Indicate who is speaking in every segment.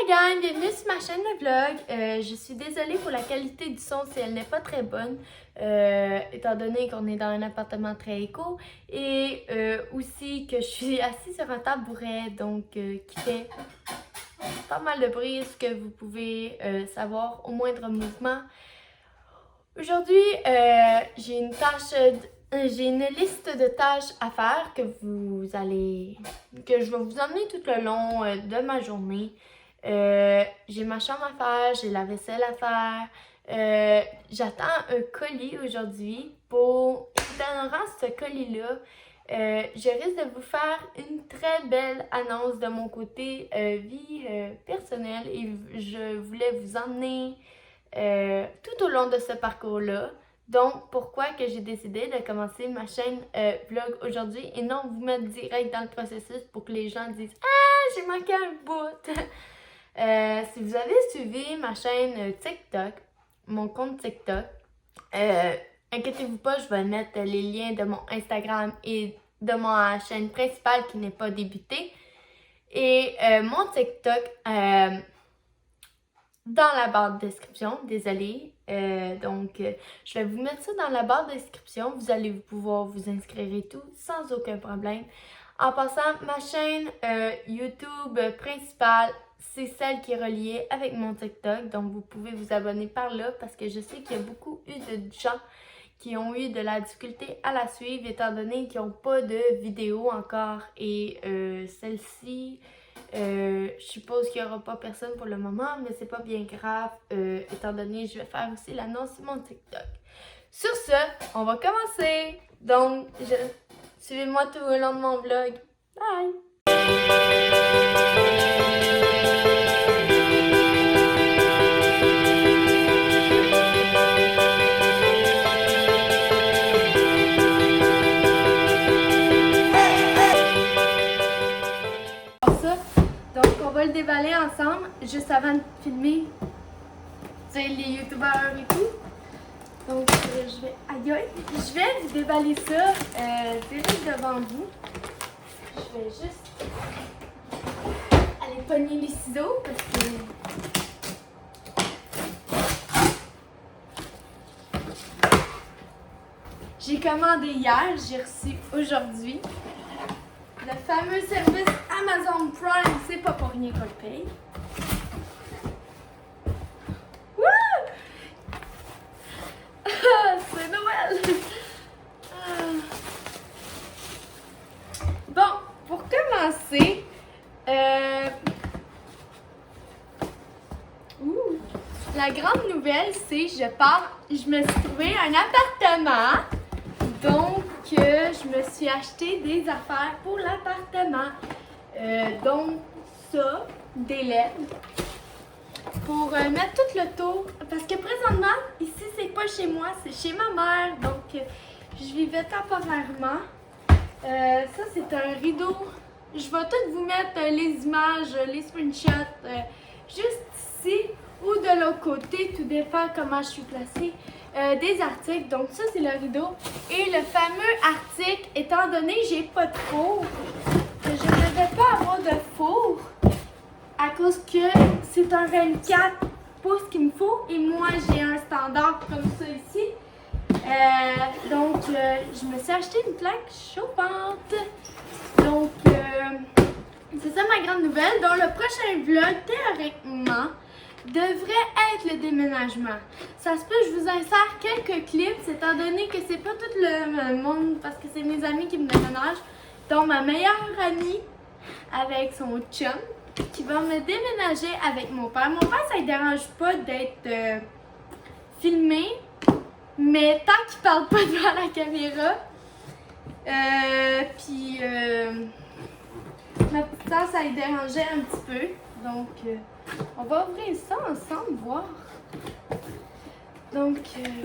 Speaker 1: la gang, bienvenue sur ma chaîne de vlog. Je suis désolée pour la qualité du son si elle n'est pas très bonne, étant donné qu'on est dans un appartement très éco et aussi que je suis assise sur un tabouret, donc qui fait pas mal de bruit, ce que vous pouvez savoir au moindre mouvement. Aujourd'hui, j'ai une liste de tâches à faire que je vais vous emmener tout le long de ma journée. J'ai ma chambre à faire, j'ai la vaisselle à faire. J'attends un colis aujourd'hui. Ignorant ce colis-là, je risque de vous faire une très belle annonce de mon côté vie personnelle et je voulais vous emmener tout au long de ce parcours-là. Donc, pourquoi que j'ai décidé de commencer ma chaîne vlog aujourd'hui et non vous mettre direct dans le processus pour que les gens disent « Ah, j'ai manqué un bout! » Si vous avez suivi ma chaîne TikTok, mon compte TikTok, inquiétez-vous pas, je vais mettre les liens de mon Instagram et de ma chaîne principale qui n'est pas débutée. Et mon TikTok dans la barre de description, désolée. Je vais vous mettre ça dans la barre de description. Vous allez pouvoir vous inscrire et tout sans aucun problème. En passant, ma chaîne YouTube principale, c'est celle qui est reliée avec mon TikTok. Donc, vous pouvez vous abonner par là parce que je sais qu'il y a beaucoup de gens qui ont eu de la difficulté à la suivre étant donné qu'ils n'ont pas de vidéo encore. Et celle-ci, je suppose qu'il n'y aura pas personne pour le moment, mais c'est pas bien grave étant donné que je vais faire aussi l'annonce sur mon TikTok. Sur ce, on va commencer. Donc, suivez-moi tout au long de mon vlog. Bye! On va le déballer ensemble, juste avant de filmer les youtubeurs et tout. Donc je vais vous déballer ça direct devant vous. Je vais juste aller pogner les ciseaux parce que j'ai commandé hier, j'ai reçu aujourd'hui. Le fameux service Amazon Prime, c'est pas pour rien qu'on le paye. Wouh! Ah, c'est Noël! Bon, pour commencer, la grande nouvelle, c'est je me suis trouvé un appartement. Donc, je me suis acheté des affaires pour l'appartement. Donc, ça, des LED. Pour mettre tout le tour. Parce que présentement, ici, c'est pas chez moi, c'est chez ma mère. Donc, je vivais temporairement. Ça, c'est un rideau. Je vais tout vous mettre les images, les screenshots, juste ici ou de l'autre côté. Tout dépend comment je suis placée. Des articles, donc ça c'est le rideau et le fameux article, étant donné que j'ai pas de four, que je ne devais pas avoir de four à cause que c'est un 24 pouces qu'il me faut et moi j'ai un standard comme ça ici, je me suis acheté une plaque chauffante. Donc c'est ça ma grande nouvelle. Donc le prochain vlog théoriquement devrait être le déménagement. Ça se peut que je vous insère quelques clips, étant donné que c'est pas tout le monde, parce que c'est mes amis qui me déménagent. Donc ma meilleure amie avec son chum qui va me déménager avec mon père. Mon père, ça ne dérange pas d'être filmé, mais tant qu'il parle pas devant la caméra. Ma petite soeur, ça lui dérangeait un petit peu. Donc, on va ouvrir ça ensemble, voir. Donc,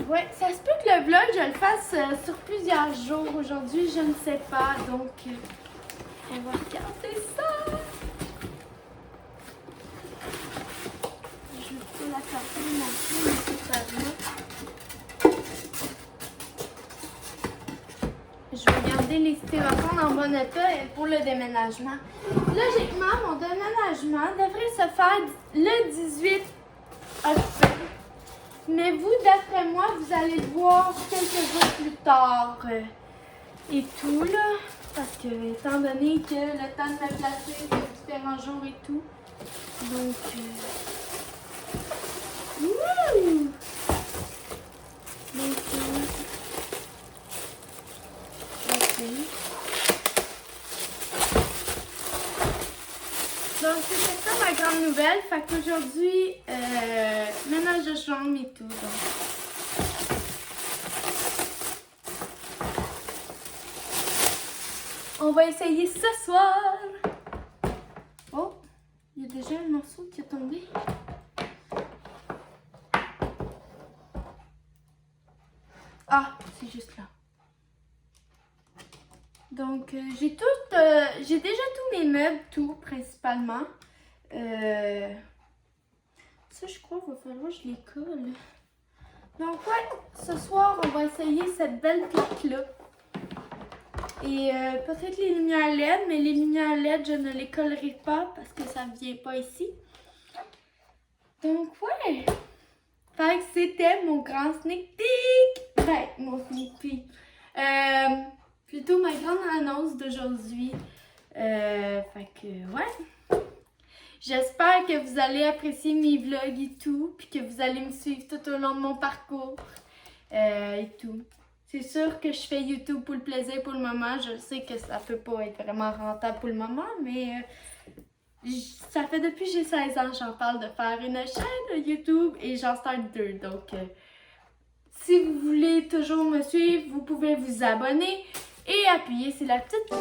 Speaker 1: ouais, ça se peut que le vlog, je le fasse sur plusieurs jours aujourd'hui, je ne sais pas. Donc, on va regarder ça. Je vais la sortir non plus nécessairement. Je vais garder les styrofoams en bon état pour le déménagement. Là, logiquement, mon déménagement devrait se faire le 18 octobre. Mais vous, d'après moi, vous allez le voir quelques jours plus tard et tout, là. Parce que, étant donné que le temps de me placer, c'est différents jours et tout. Donc, wouh! Donc, ok. Donc, c'était ça ma grande nouvelle. Fait qu'aujourd'hui, ménage de chambre et tout. Donc. On va essayer ce soir. Oh, il y a déjà un morceau qui est tombé. Ah, c'est juste là. Donc, j'ai déjà tous mes meubles, tout, principalement. Ça, je crois qu'il va falloir que je les colle. Donc, ouais, ce soir, on va essayer cette belle plaque-là. Et peut-être les lumières LED, mais les lumières LED, je ne les collerai pas parce que ça ne vient pas ici. Donc, ouais. Fait que c'était mon grand sneak peek. Ben, mon sneak peek. Plutôt ma grande annonce d'aujourd'hui. Fait que, ouais. J'espère que vous allez apprécier mes vlogs et tout, puis que vous allez me suivre tout au long de mon parcours et tout. C'est sûr que je fais YouTube pour le plaisir pour le moment. Je sais que ça peut pas être vraiment rentable pour le moment, mais ça fait depuis que j'ai 16 ans j'en parle de faire une chaîne YouTube et j'en start 2. Donc, si vous voulez toujours me suivre, vous pouvez vous abonner et appuyer sur la petite...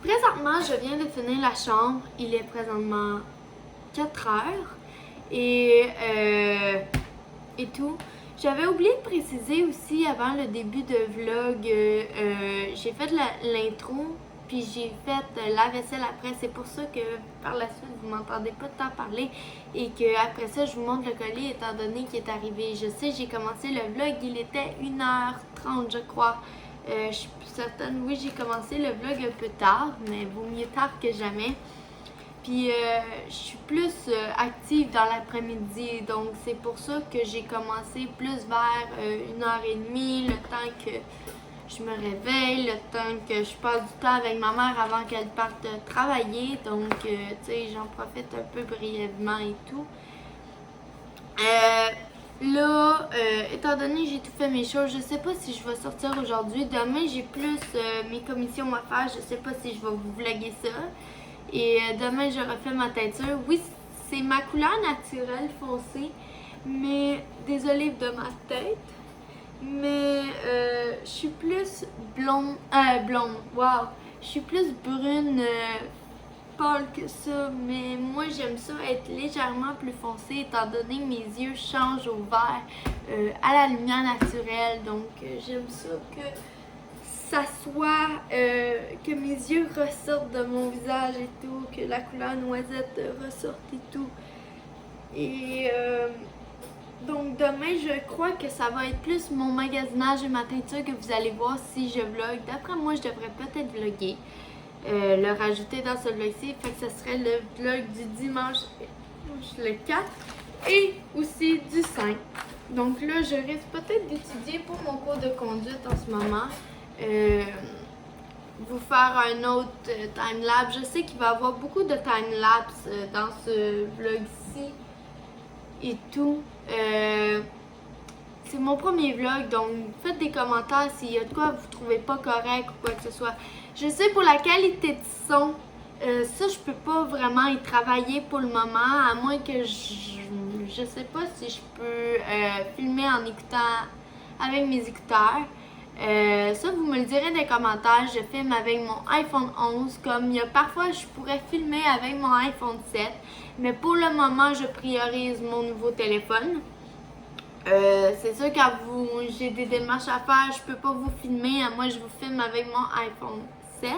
Speaker 1: Présentement, je viens de finir la chambre. Il est présentement 4 heures et tout. J'avais oublié de préciser aussi avant le début de vlog, j'ai fait l'intro puis j'ai fait la vaisselle après. C'est pour ça que par la suite vous m'entendez pas tant parler et que après ça je vous montre le collier étant donné qu'il est arrivé. Je sais, j'ai commencé le vlog, il était 1h30 je crois. Je suis plus certaine, oui, j'ai commencé le vlog un peu tard, mais vaut mieux tard que jamais. Puis je suis plus active dans l'après-midi, donc c'est pour ça que j'ai commencé plus vers 1h30, le temps que je me réveille, le temps que je passe du temps avec ma mère avant qu'elle parte travailler. Donc, tu sais, j'en profite un peu brièvement et tout. Là, étant donné que j'ai tout fait mes choses, je sais pas si je vais sortir aujourd'hui. Demain, j'ai plus mes commissions à faire. Je sais pas si je vais vous vlogger ça. Et demain, je refais ma teinture. Oui, c'est ma couleur naturelle foncée, mais désolée de ma tête. Mais je suis plus blonde, wow. Je suis plus brune pâle que ça, mais moi j'aime ça être légèrement plus foncée étant donné que mes yeux changent au vert à la lumière naturelle. Donc j'aime ça que ça soit, que mes yeux ressortent de mon visage et tout, que la couleur noisette ressorte et tout. Et donc demain, je crois que ça va être plus mon magasinage et ma teinture que vous allez voir si je vlog. D'après moi, je devrais peut-être vlogger, le rajouter dans ce vlog-ci. Fait que ce serait le vlog du dimanche le 4 et aussi du 5. Donc là, je risque peut-être d'étudier pour mon cours de conduite en ce moment. Vous faire un autre time-lapse. Je sais qu'il va y avoir beaucoup de time-lapse dans ce vlog-ci et tout. C'est mon premier vlog, donc faites des commentaires s'il y a de quoi vous trouvez pas correct ou quoi que ce soit. Je sais pour la qualité de son, ça je peux pas vraiment y travailler pour le moment, à moins que je sais pas si je peux filmer en écoutant avec mes écouteurs. Ça, vous me le direz dans les commentaires. Je filme avec mon iPhone 11. Comme il y a parfois, je pourrais filmer avec mon iPhone 7. Mais pour le moment, je priorise mon nouveau téléphone. C'est sûr, quand j'ai des démarches à faire, je peux pas vous filmer. Moi, je vous filme avec mon iPhone 7.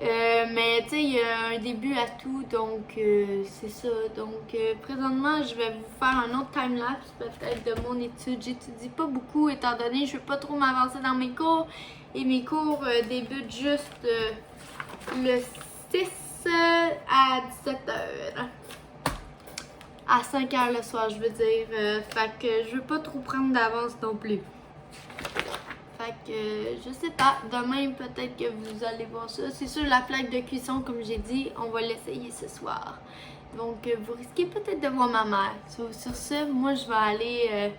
Speaker 1: Mais tu sais, il y a un début à tout, donc c'est ça. Donc présentement, je vais vous faire un autre timelapse peut-être de mon étude. J'étudie pas beaucoup étant donné que je veux pas trop m'avancer dans mes cours. Et mes cours débutent juste le 6 à 17h. À 5h le soir, je veux dire. Fait que je veux pas trop prendre d'avance non plus. Fait que je sais pas, demain peut-être que vous allez voir ça. C'est sûr, la plaque de cuisson, comme j'ai dit, on va l'essayer ce soir. Donc vous risquez peut-être de voir ma mère. Sur ce, moi je vais aller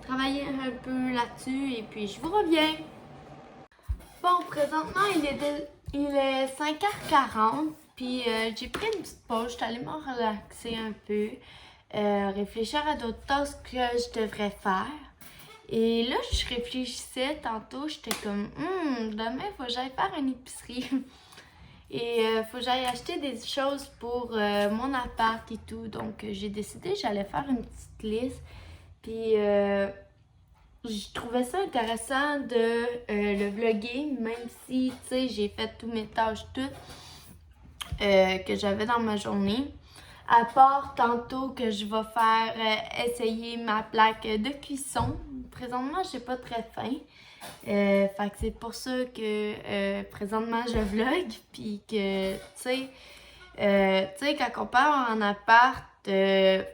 Speaker 1: travailler un peu là-dessus et puis je vous reviens. Bon, présentement il est 5h40, puis j'ai pris une petite pause, je suis allée me relaxer un peu, réfléchir à d'autres tâches que je devrais faire. Et là, je réfléchissais tantôt, j'étais comme, demain, il faut que j'aille faire une épicerie. Et faut que j'aille acheter des choses pour mon appart et tout. Donc, j'ai décidé que j'allais faire une petite liste. Puis, je trouvais ça intéressant de le vlogger, même si, tu sais, j'ai fait tous mes tâches, toutes que j'avais dans ma journée. À part tantôt que je vais faire essayer ma plaque de cuisson. Présentement, j'ai pas très faim. Fait que c'est pour ça que présentement je vlog. Puis que, tu sais, quand on part en appart,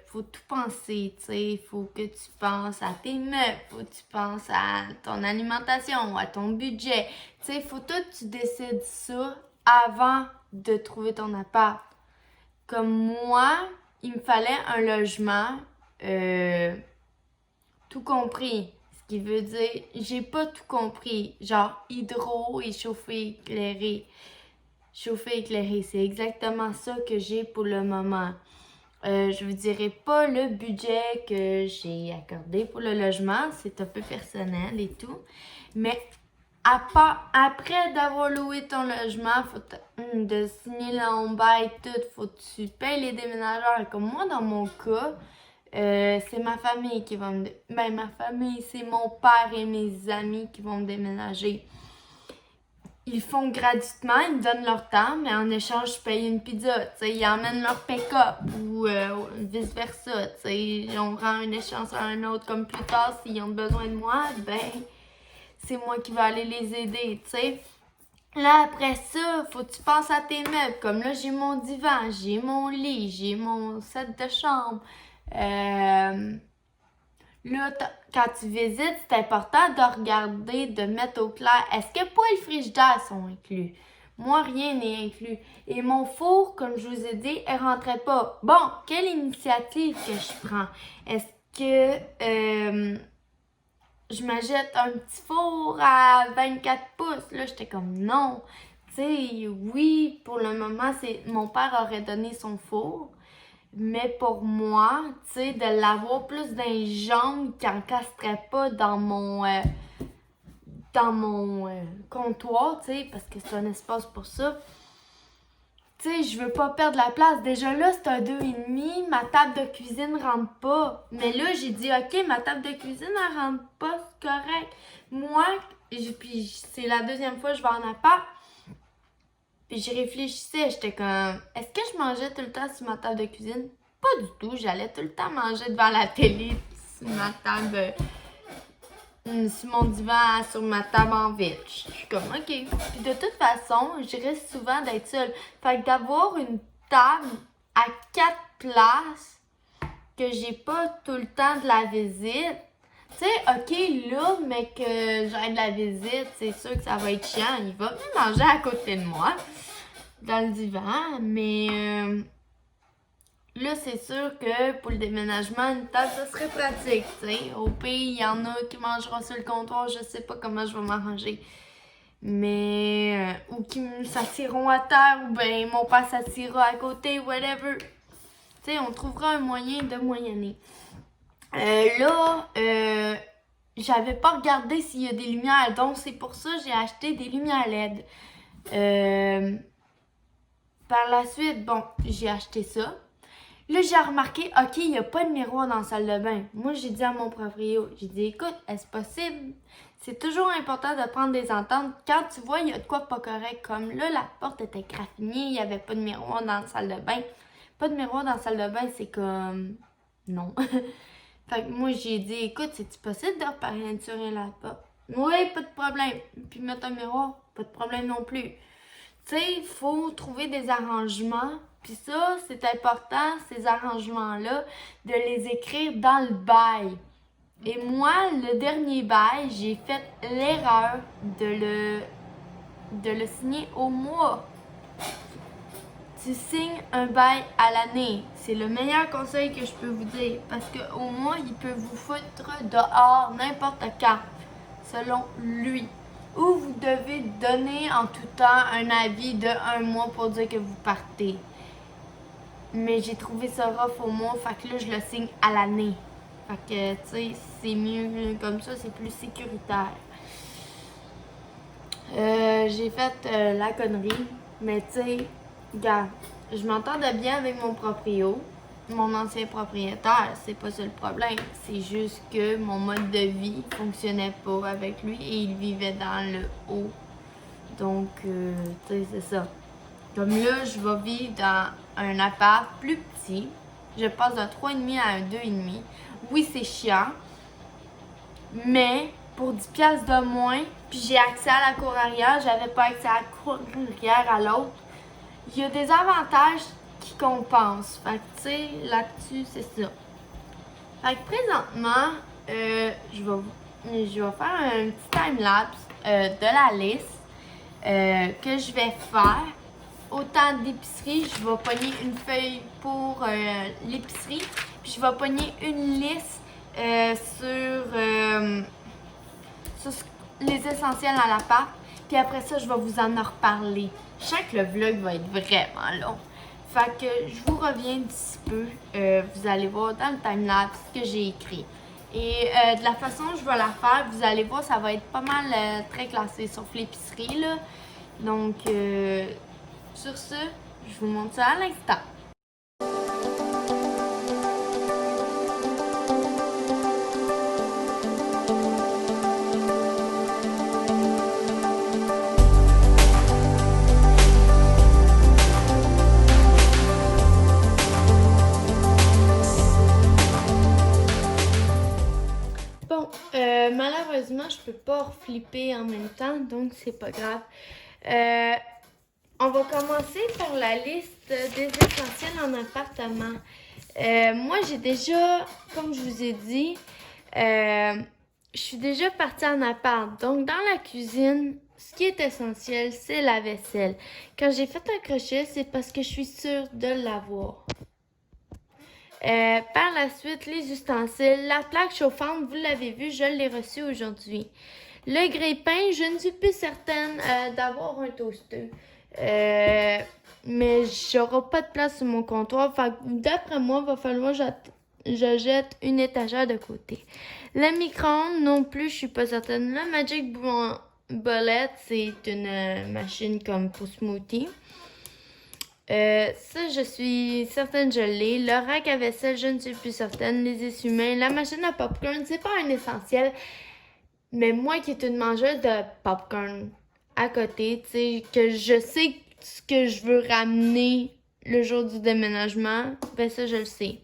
Speaker 1: faut tout penser, tu sais. Faut que tu penses à tes meubles, faut que tu penses à ton alimentation, à ton budget. Tu sais, faut tout que tu décides ça avant de trouver ton appart. Comme moi, il me fallait un logement tout compris. Ce qui veut dire, j'ai pas tout compris. Genre, hydro et chauffé éclairé. Chauffé éclairé, c'est exactement ça que j'ai pour le moment. Je vous dirai pas le budget que j'ai accordé pour le logement. C'est un peu personnel et tout. Mais après d'avoir loué ton logement, de signer l'embail et tout, faut que tu payes les déménageurs. Comme moi, dans mon cas, c'est ma famille qui va me... Ben, ma famille, c'est mon père et mes amis qui vont me déménager. Ils font gratuitement, ils me donnent leur temps, mais en échange, je paye une pizza. T'sais, ils emmènent leur pick-up ou vice-versa. On rend un échange à un autre. Comme plus tard, s'ils ont besoin de moi, ben... c'est moi qui vais aller les aider, tu sais. Là, après ça, faut que tu penses à tes meubles. Comme là, j'ai mon divan, j'ai mon lit, j'ai mon set de chambre. Là, quand tu visites, c'est important de regarder, de mettre au clair. Est-ce que poêle frigidaire sont inclus? Moi, rien n'est inclus. Et mon four, comme je vous ai dit, elle rentrait pas. Bon, quelle initiative que je prends? Est-ce que... je m'achète un petit four à 24 pouces. Là, j'étais comme non. Tu sais, oui, pour le moment, mon père aurait donné son four. Mais pour moi, tu sais, de l'avoir plus dans les jambes qui n'encastrerait pas dans mon comptoir, tu sais, parce que c'est un espace pour ça. Tu sais, je veux pas perdre la place. Déjà là, c'est un 2,5. Ma table de cuisine rentre pas. Mais là, j'ai dit, OK, ma table de cuisine, elle rentre pas, c'est correct. Moi, puis c'est la deuxième fois que je vais en appart. Puis j'y réfléchissais, j'étais comme, est-ce que je mangeais tout le temps sur ma table de cuisine? Pas du tout, j'allais tout le temps manger devant la télé, sur ma table, sur mon divan, sur ma table en vitre. Je suis comme, OK. Puis de toute façon, je risque souvent d'être seule. Fait que d'avoir une table à 4 places, que j'ai pas tout le temps de la visite, tu sais, OK, là, mais que j'ai de la visite, c'est sûr que ça va être chiant. Il va venir manger à côté de moi, dans le divan, mais là, c'est sûr que pour le déménagement, une table, ça serait pratique, tu sais. Au pays, il y en a qui mangeront sur le comptoir, je sais pas comment je vais m'arranger. Mais, ou qui s'assiront à terre, ou ben mon père s'assira à côté, whatever. Tu sais, on trouvera un moyen de moyenner. j'avais pas regardé s'il y a des lumières, donc c'est pour ça que j'ai acheté des lumières LED. Par la suite, bon, j'ai acheté ça. Là, j'ai remarqué, OK, il n'y a pas de miroir dans la salle de bain. Moi, j'ai dit à mon proprio, j'ai dit, écoute, est-ce possible? C'est toujours important de prendre des ententes. Quand tu vois, il y a de quoi pas correct, comme là, la porte était graffinée, il n'y avait pas de miroir dans la salle de bain. Pas de miroir dans la salle de bain, c'est comme... Non. Fait que moi, j'ai dit, écoute, c'est-tu possible de repeinturer la porte? Oui, pas de problème. Puis mettre un miroir, pas de problème non plus. Tu sais, il faut trouver des arrangements. Puis ça, c'est important, ces arrangements-là, de les écrire dans le bail. Et moi, le dernier bail, j'ai fait l'erreur de le signer au mois. Tu signes un bail à l'année. C'est le meilleur conseil que je peux vous dire. Parce qu'au mois, il peut vous foutre dehors n'importe quand, selon lui. Ou vous devez donner en tout temps un avis de 1 mois pour dire que vous partez. Mais j'ai trouvé ça rough au mois, fait que là, je le signe à l'année. Fait que, tu sais, c'est mieux comme ça, c'est plus sécuritaire. J'ai fait la connerie, mais tu sais, gars, je m'entendais bien avec mon proprio, mon ancien propriétaire, c'est pas ça le problème. C'est juste que mon mode de vie fonctionnait pas avec lui et il vivait dans le haut. Donc, tu sais, c'est ça. Comme là, je vais vivre dans un appart plus petit. Je passe d'un 3,5 à un 2,5. Oui, c'est chiant. Mais pour 10$ de moins, puis j'ai accès à la cour arrière, j'avais pas accès à la cour arrière à l'autre. Il y a des avantages qui compensent. Fait que, tu sais, là-dessus, c'est ça. Fait que présentement, je vais faire un petit time-lapse de la liste que je vais faire. Autant d'épicerie, je vais pogner une feuille pour l'épicerie, puis je vais pogner une liste sur les essentiels à l'appart, puis après ça, je vais vous en reparler. Je sens que le vlog va être vraiment long. Fait que je vous reviens d'ici peu. Vous allez voir dans le timelapse ce que j'ai écrit. Et de la façon dont je vais la faire, vous allez voir, ça va être pas mal très classé, sauf l'épicerie, là. Donc, sur ce, je vous montre ça à l'instant. Bon, malheureusement, je peux pas flipper en même temps, donc c'est pas grave. On va commencer par la liste des essentiels en appartement. Moi, j'ai déjà, comme je vous ai dit, je suis déjà partie en appart. Donc, dans la cuisine, ce qui est essentiel, c'est la vaisselle. Quand j'ai fait un crochet, c'est parce que je suis sûre de l'avoir. Par la suite, les ustensiles. La plaque chauffante, vous l'avez vu, je l'ai reçue aujourd'hui. Le grille-pain, je ne suis plus certaine d'avoir un toaster. Mais j'aurai pas de place sur mon comptoir. Fait d'après moi, il va falloir que je jette une étagère de côté. Le micro-ondes non plus, je suis pas certaine. Le Magic Bullet, c'est une machine comme pour smoothie. Ça, je suis certaine je l'ai. Le rack à vaisselle, je ne suis plus certaine. Les essuie-mains, la machine à popcorn, c'est pas un essentiel. Mais moi qui est une mangeuse de popcorn à côté, tu sais, que je sais ce que je veux ramener le jour du déménagement, ben ça, je le sais.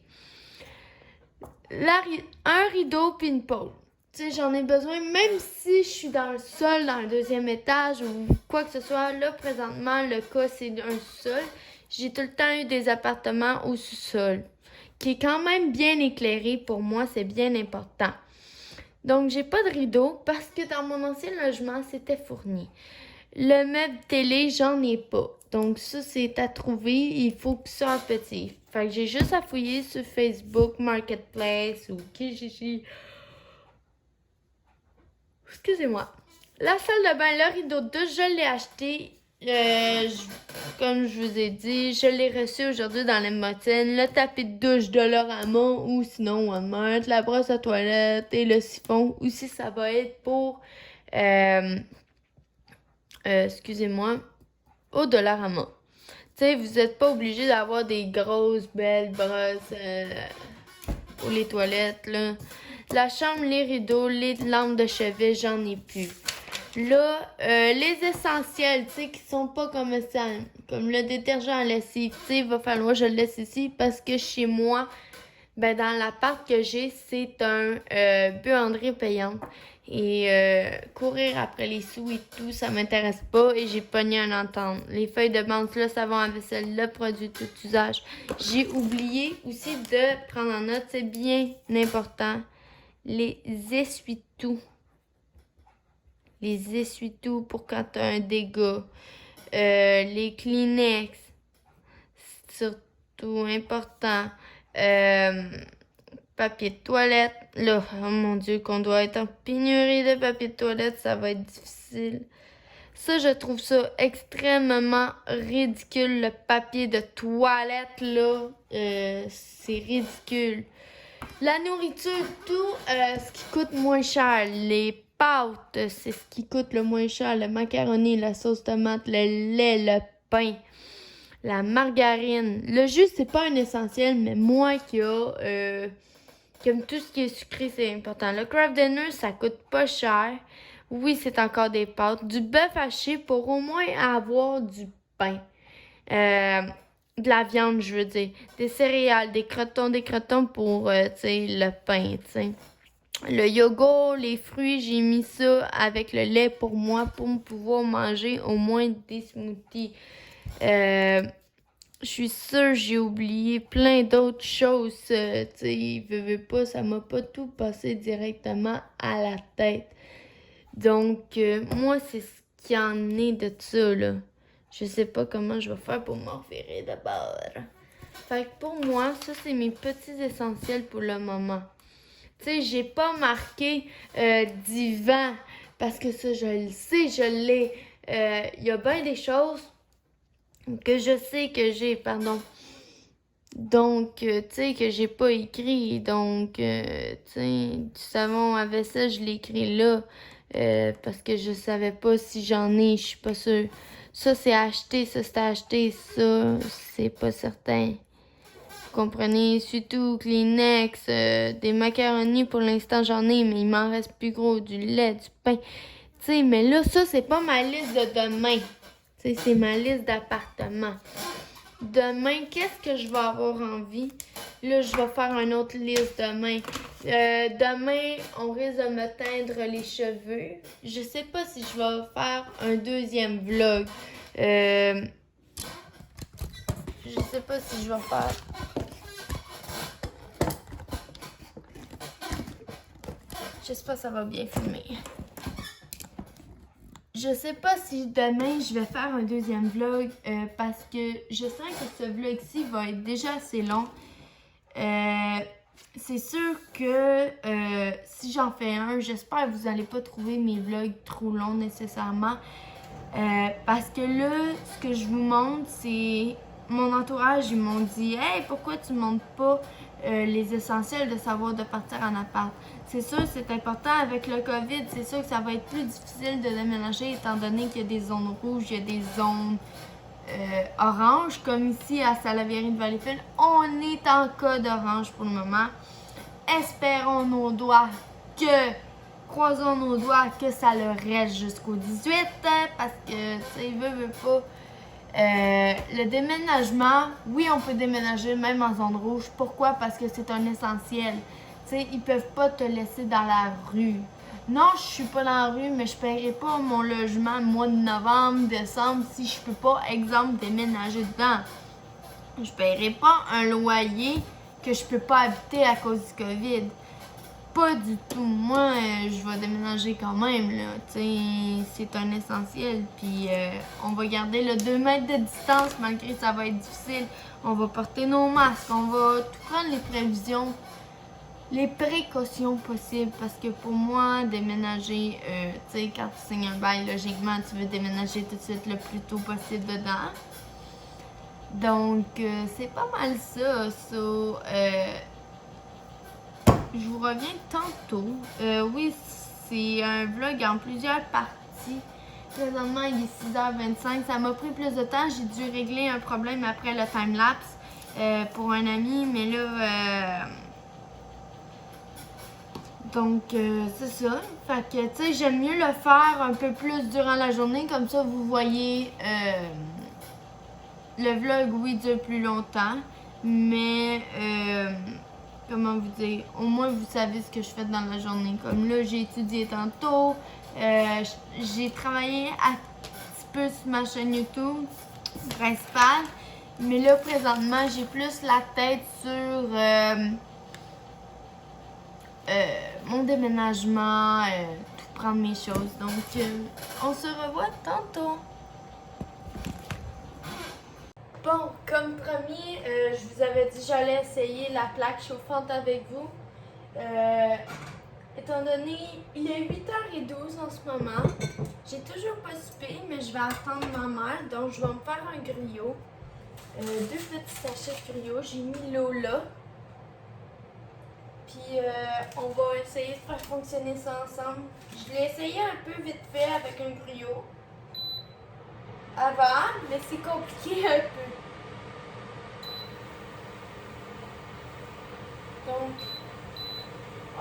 Speaker 1: Un rideau puis une pôle. Tu sais, j'en ai besoin, même si je suis dans le sol, dans le 2e étage ou quoi que ce soit. Là, présentement, le cas, c'est un sous-sol. J'ai tout le temps eu des appartements au sous-sol, qui est quand même bien éclairé. Pour moi, c'est bien important. Donc, j'ai pas de rideau parce que dans mon ancien logement, c'était fourni. Le meuble télé, j'en ai pas. Donc, ça, c'est à trouver. Il faut que ça soit petit. Fait que j'ai juste à fouiller sur Facebook, Marketplace ou Kijiji. Excusez-moi. La salle de bain, le rideau de douche, je l'ai acheté Comme je vous ai dit, je l'ai reçu aujourd'hui dans les motines, le tapis de douche de Laurent ou sinon Walmart, la brosse à toilette et le siphon. Aussi, ça va être pour, excusez-moi, au Dollarama. Tu sais, vous n'êtes pas obligé d'avoir des grosses, belles brosses pour les toilettes, là. La chambre, les rideaux, les lampes de chevet, j'en ai plus. Là, les essentiels, tu sais, qui sont pas comestibles, comme le détergent à lessive, tu sais, il va falloir que je le laisse ici parce que chez moi, ben dans l'appart que j'ai, c'est un buanderie payante. Et courir après les sous et tout, ça m'intéresse pas et j'ai pogné un entente. Les feuilles de menthe, le savon à vaisselle, le produit tout usage. J'ai oublié aussi de prendre en note, c'est bien important, les essuie-tout. Les essuie-tout pour quand tu as un dégât. Les Kleenex, surtout important. Papier de toilette. Là, oh mon Dieu, qu'on doit être en pénurie de papier de toilette, ça va être difficile. Ça, je trouve ça extrêmement ridicule, le papier de toilette, là. C'est ridicule. La nourriture, tout ce qui coûte moins cher, les pâtes, c'est ce qui coûte le moins cher, le macaroni, la sauce tomate, le lait, le pain, la margarine. Le jus, c'est pas un essentiel, mais moi qui comme tout ce qui est sucré, c'est important. Le Kraft Dinner, ça coûte pas cher. Oui, c'est encore des pâtes. Du bœuf haché pour au moins avoir du pain. De la viande, je veux dire. Des céréales, des crotons pour, tu sais, le pain, tu sais. Le yogourt, les fruits, j'ai mis ça avec le lait pour moi pour pouvoir manger au moins des smoothies. Je suis sûre j'ai oublié plein d'autres choses. Tu sais, veux pas, ça m'a pas tout passé directement à la tête. Donc, moi, c'est ce qu'il y en est de ça, là. Je sais pas comment je vais faire pour m'en revirer d'abord. Fait que pour moi, ça, c'est mes petits essentiels pour le moment. Tu sais, j'ai pas marqué divan parce que ça, je le sais, je l'ai. Il y a bien des choses que je sais que j'ai, pardon. Donc, tu sais, que j'ai pas écrit. Donc, tu sais, du savon à vaisselle, je l'ai écrit là. Parce que je savais pas si j'en ai, je suis pas sûre. Ça, c'est acheté, ça, c'est acheté, ça, c'est pas certain. Vous comprenez? Surtout Kleenex, des macaronis, pour l'instant, j'en ai, mais il m'en reste plus gros, du lait, du pain. Tu sais, mais là, ça, c'est pas ma liste de demain. Tu sais, c'est ma liste d'appartements. Demain, qu'est-ce que je vais avoir envie? Là, je vais faire une autre liste demain. Demain, on risque de me teindre les cheveux. Je sais pas si je vais faire un deuxième vlog. Je sais pas si je vais faire... J'espère que ça va bien filmer. Je sais pas si demain je vais faire un deuxième vlog parce que je sens que ce vlog-ci va être déjà assez long. C'est sûr que si j'en fais un, j'espère que vous n'allez pas trouver mes vlogs trop longs nécessairement. Parce que là, ce que je vous montre, c'est mon entourage, ils m'ont dit « Hey, pourquoi tu ne montres pas les essentiels de savoir de partir en appart? » C'est sûr, c'est important avec le COVID, c'est sûr que ça va être plus difficile de déménager étant donné qu'il y a des zones rouges, il y a des zones oranges, comme ici à Salaberry de Valleyfield. On est en cas d'orange pour le moment. Espérons nos doigts croisons nos doigts que ça le reste jusqu'au 18, parce que, tu sais, veut pas. Le déménagement, oui, on peut déménager même en zone rouge. Pourquoi? Parce que c'est un essentiel. Tu sais, ils peuvent pas te laisser dans la rue. Non, je suis pas dans la rue, mais je paierai pas mon logement le mois de novembre, décembre, si je peux pas, exemple, déménager dedans. Je paierai pas un loyer que je peux pas habiter à cause du COVID. Pas du tout. Moi, je vais déménager quand même, là. Tu sais, c'est un essentiel. Puis, on va garder le 2 mètres de distance malgré que ça va être difficile. On va porter nos masques. On va tout prendre les prévisions les précautions possibles parce que pour moi, déménager, tu sais, quand tu signes un bail, logiquement, tu veux déménager tout de suite le plus tôt possible dedans. Donc, c'est pas mal ça. Je vous reviens tantôt. Oui, c'est un vlog en plusieurs parties. Présentement, il est 6h25. Ça m'a pris plus de temps. J'ai dû régler un problème après le time-lapse pour un ami. Mais là, donc, c'est ça. Fait que, tu sais, j'aime mieux le faire un peu plus durant la journée. Comme ça, vous voyez, le vlog, oui, dure plus longtemps. Mais, comment vous dire, au moins vous savez ce que je fais dans la journée. Comme là, j'ai étudié tantôt, j'ai travaillé un petit peu sur ma chaîne YouTube principale, mais là, présentement, j'ai plus la tête sur mon déménagement, tout prendre mes choses. Donc, on se revoit tantôt. Bon, comme promis, je vous avais dit que j'allais essayer la plaque chauffante avec vous. Étant donné, il est 8h12 en ce moment, j'ai toujours pas soupé, mais je vais attendre ma mère, donc je vais me faire un griot. 2 petits sachets de griot, j'ai mis l'eau là. Puis on va essayer de faire fonctionner ça ensemble. Je l'ai essayé un peu vite fait avec un griot avant, mais c'est compliqué un peu. Donc,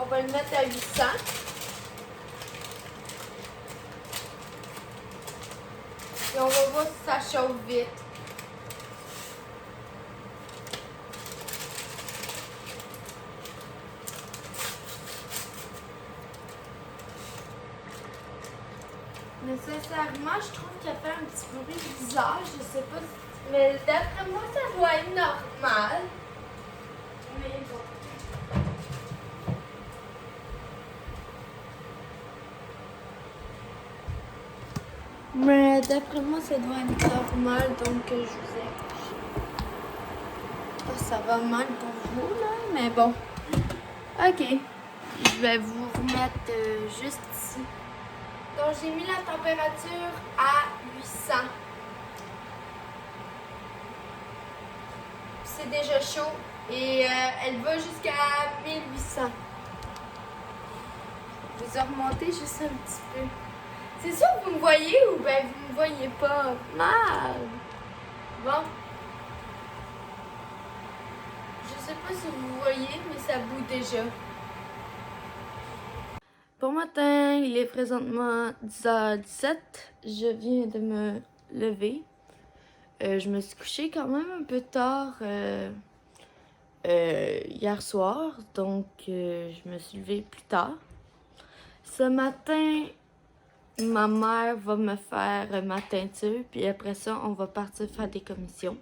Speaker 1: on va le mettre à 800. Et on va voir si ça chauffe vite. Nécessairement, je trouve qu'il a fait un petit bruit bizarre. Je sais pas si... Mais d'après moi, ça doit être normal. Mais bon. Mais d'après moi, ça doit être normal, donc je vous ai... Oh, ça va mal pour vous, là, mais bon. Ok. Je vais vous remettre juste ici. Donc, j'ai mis la température à 800. C'est déjà chaud et elle va jusqu'à 1800. Je vais remonter juste un petit peu. C'est sûr que vous me voyez ou bien vous me voyez pas? Mal. Bon. Je sais pas si vous voyez, mais ça bout déjà. Bon matin, il est présentement 10h17. Je viens de me lever. Je me suis couchée quand même un peu tard hier soir, donc je me suis levée plus tard. Ce matin, ma mère va me faire ma teinture, puis après ça, on va partir faire des commissions.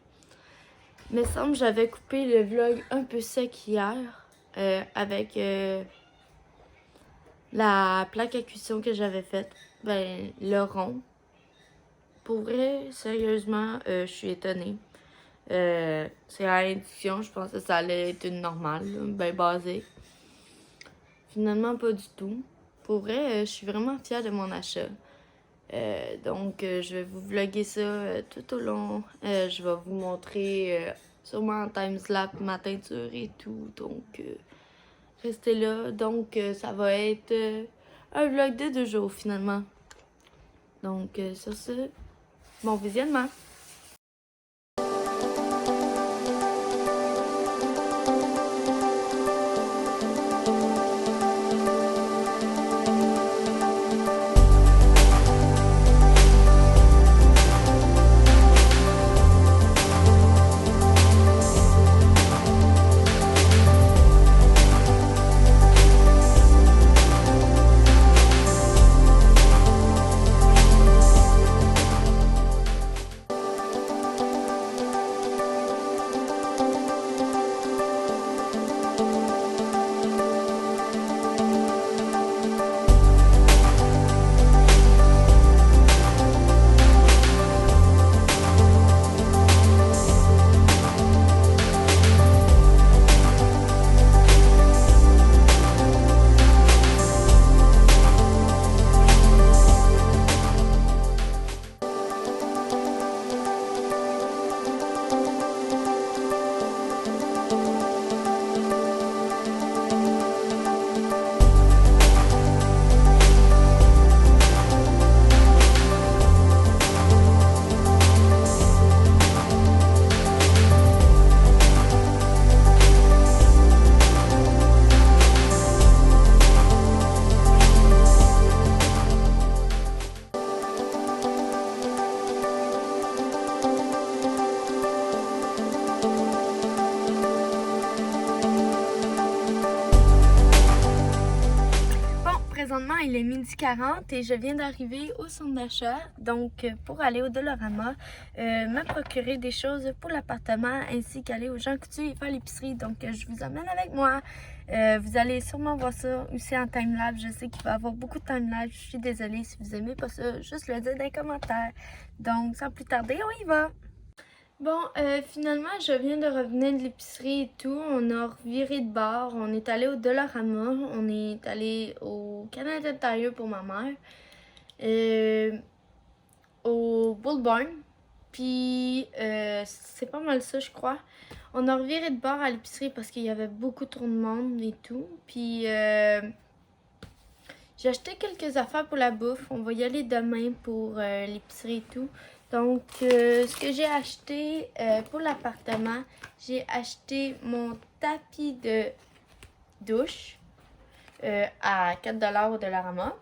Speaker 1: Il me semble que j'avais coupé le vlog un peu sec hier avec la plaque à cuisson que j'avais faite, ben le rond. Pour vrai, sérieusement, je suis étonnée. C'est à l'induction, je pensais que ça allait être une normale, bien basée. Finalement, pas du tout. Pour vrai, je suis vraiment fière de mon achat. Donc, je vais vous vlogger ça tout au long. Je vais vous montrer sûrement en timelapse ma teinture et tout. Donc, restez là. Donc, ça va être un vlog de 2 jours finalement. Donc, sur ce, bon visionnement! Présentement, il est 12h40 et je viens d'arriver au centre d'achat. Donc, pour aller au Dollarama, me procurer des choses pour l'appartement ainsi qu'aller au Jean Coutu et faire l'épicerie. Donc, je vous emmène avec moi. Vous allez sûrement voir ça aussi en timelapse. Je sais qu'il va y avoir beaucoup de timelapse. Je suis désolée si vous aimez pas ça. Juste le dire dans les commentaires. Donc, sans plus tarder, on y va! Bon, finalement, je viens de revenir de l'épicerie et tout. On a reviré de bord. On est allé au Dollarama. On est allé au Canada Tire pour ma mère. Au Bull Barn. Puis, c'est pas mal ça, je crois. On a reviré de bord à l'épicerie parce qu'il y avait beaucoup trop de monde et tout. Puis, j'ai acheté quelques affaires pour la bouffe. On va y aller demain pour l'épicerie et tout. Donc, ce que j'ai acheté pour l'appartement, j'ai acheté mon tapis de douche à 4$ au Dollarama.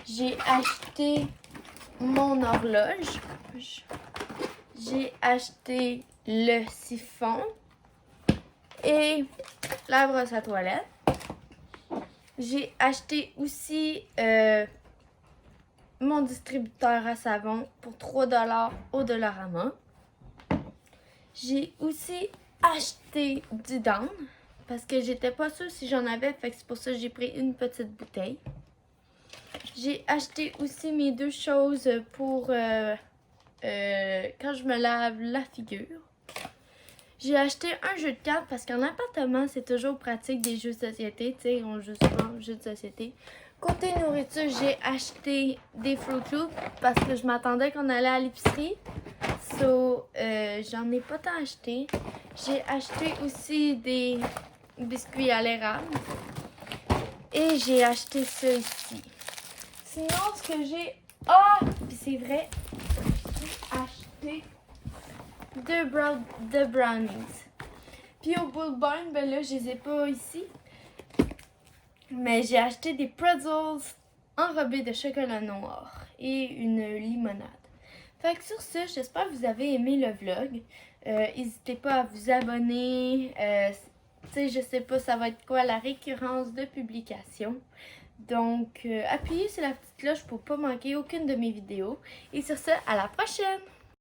Speaker 1: J'ai acheté mon horloge. J'ai acheté le siphon et la brosse à toilette. J'ai acheté aussi mon distributeur à savon pour 3$ au Dollarama. J'ai aussi acheté du Dawn parce que j'étais pas sûre si j'en avais, fait que c'est pour ça que j'ai pris une petite bouteille. J'ai acheté aussi mes deux choses pour quand je me lave la figure. J'ai acheté un jeu de cartes parce qu'en appartement, c'est toujours pratique des jeux de société. Tu sais, on joue souvent aux jeux de société. Côté nourriture, j'ai acheté des Fruit Loops parce que je m'attendais qu'on allait à l'épicerie. So, j'en ai pas tant acheté. J'ai acheté aussi des biscuits à l'érable. Et j'ai acheté ça ici. Sinon, ce que j'ai... Ah! Puis c'est vrai, j'ai acheté deux brownies. Puis au Bull Barn, ben là, je les ai pas ici. Mais j'ai acheté des pretzels enrobés de chocolat noir et une limonade. Fait que sur ce, j'espère que vous avez aimé le vlog. N'hésitez pas à vous abonner. Tu sais, je sais pas ça va être quoi la récurrence de publication. Donc, appuyez sur la petite cloche pour pas manquer aucune de mes vidéos. Et sur ce, à la prochaine!